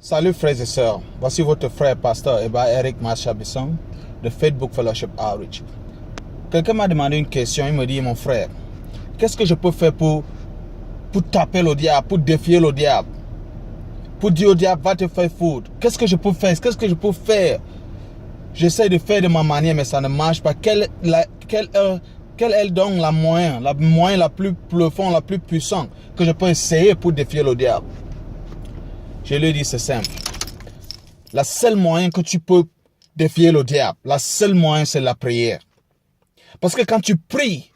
Salut frères et sœurs, voici votre frère pasteur Eric Machabisson de Facebook Fellowship Outreach. Quelqu'un m'a demandé une question, il me dit: mon frère, qu'est-ce que je peux faire pour taper le diable, pour défier le diable, pour dire au diable va te faire foutre? Qu'est-ce que je peux faire? J'essaie de faire de ma manière mais ça ne marche pas. Quel est donc la moyen la plus profond, la plus puissante que je peux essayer pour défier le diable? Je lui dis: c'est simple. La seule moyen que tu peux défier le diable, la seule moyen, c'est la prière. Parce que quand tu pries,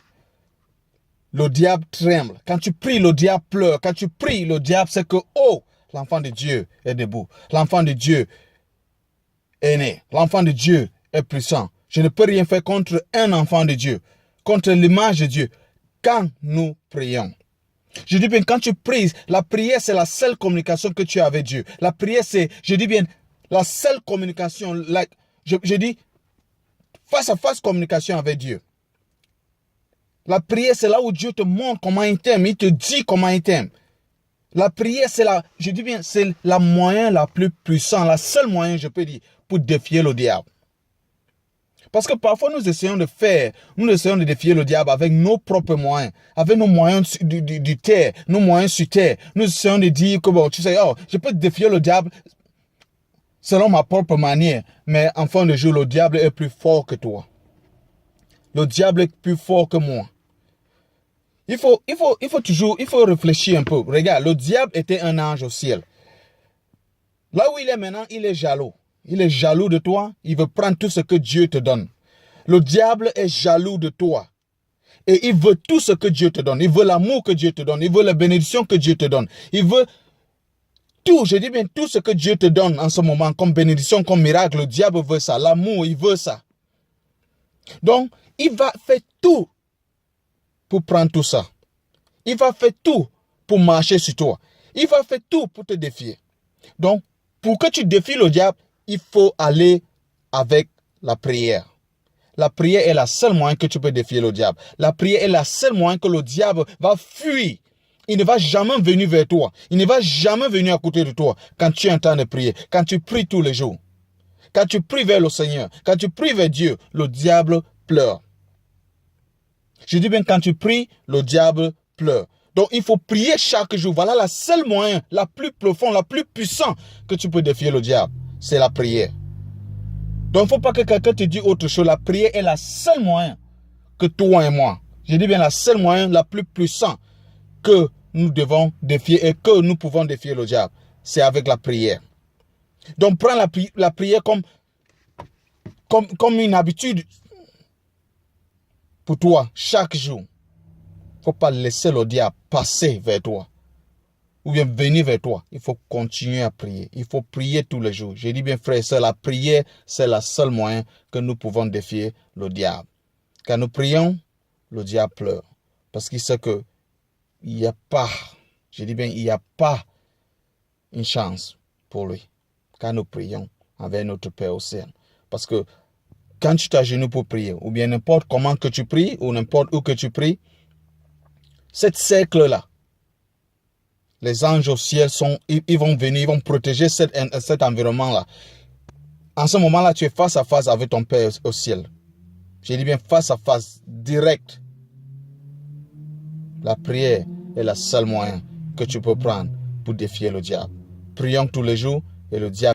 le diable tremble. Quand tu pries, le diable pleure. Quand tu pries, le diable sait que, oh, l'enfant de Dieu est debout. L'enfant de Dieu est né. L'enfant de Dieu est puissant. Je ne peux rien faire contre un enfant de Dieu, contre l'image de Dieu, quand nous prions. Je dis bien, quand tu pries, la prière, c'est la seule communication que tu as avec Dieu. La prière, c'est, je dis bien, la seule communication, je dis, face à face communication avec Dieu. La prière, c'est là où Dieu te montre comment il t'aime, il te dit comment il t'aime. La prière, c'est la moyen la plus puissante, la seule moyen, je peux dire, pour défier le diable. Parce que parfois, nous essayons de défier le diable avec nos propres moyens, avec nos moyens du terre, nos moyens sur terre. Nous essayons de dire que, bon, tu sais, oh, je peux défier le diable selon ma propre manière. Mais en fin de jour, le diable est plus fort que toi. Le diable est plus fort que moi. Il faut réfléchir un peu. Regarde, le diable était un ange au ciel. Là où il est maintenant, il est jaloux. Il est jaloux de toi. Il veut prendre tout ce que Dieu te donne. Le diable est jaloux de toi. Et il veut tout ce que Dieu te donne. Il veut l'amour que Dieu te donne. Il veut la bénédiction que Dieu te donne. Il veut tout, je dis bien tout ce que Dieu te donne en ce moment, comme bénédiction, comme miracle. Le diable veut ça. L'amour, il veut ça. Donc, il va faire tout pour prendre tout ça. Il va faire tout pour marcher sur toi. Il va faire tout pour te défier. Donc, pour que tu défies le diable, il faut aller avec la prière. La prière est la seule moyen que tu peux défier le diable. La prière est la seule moyen que le diable va fuir. Il ne va jamais venir vers toi. Il ne va jamais venir à côté de toi quand tu es en train de prier. Quand tu pries tous les jours. Quand tu pries vers le Seigneur. Quand tu pries vers Dieu, le diable pleure. Je dis bien, quand tu pries, le diable pleure. Donc, il faut prier chaque jour. Voilà la seule moyen, la plus profonde, la plus puissante que tu peux défier le diable. C'est la prière. Donc, il ne faut pas que quelqu'un te dise autre chose. La prière est la seule moyen que toi et moi. Je dis bien la seule moyen, la plus puissante que nous devons défier et que nous pouvons défier le diable. C'est avec la prière. Donc, prends la prière comme une habitude pour toi chaque jour. Il ne faut pas laisser le diable passer vers toi ou bien venir vers toi. Il faut continuer à prier. Il faut prier tous les jours. Je dis bien, frère et sœur, la prière, c'est la seule moyen que nous pouvons défier le diable. Quand nous prions, le diable pleure. Parce qu'il sait qu'il n'y a pas, je dis bien, il n'y a pas une chance pour lui. Quand nous prions avec notre Père au ciel. Parce que quand tu t'agenouilles pour prier, ou bien n'importe comment que tu pries, ou n'importe où que tu pries, cette cercle-là, les anges au ciel ils vont venir, ils vont protéger cet environnement-là. En ce moment-là, tu es face à face avec ton Père au ciel. Je dis bien face à face, direct. La prière est la seule moyen que tu peux prendre pour défier le diable. Prions tous les jours et le diable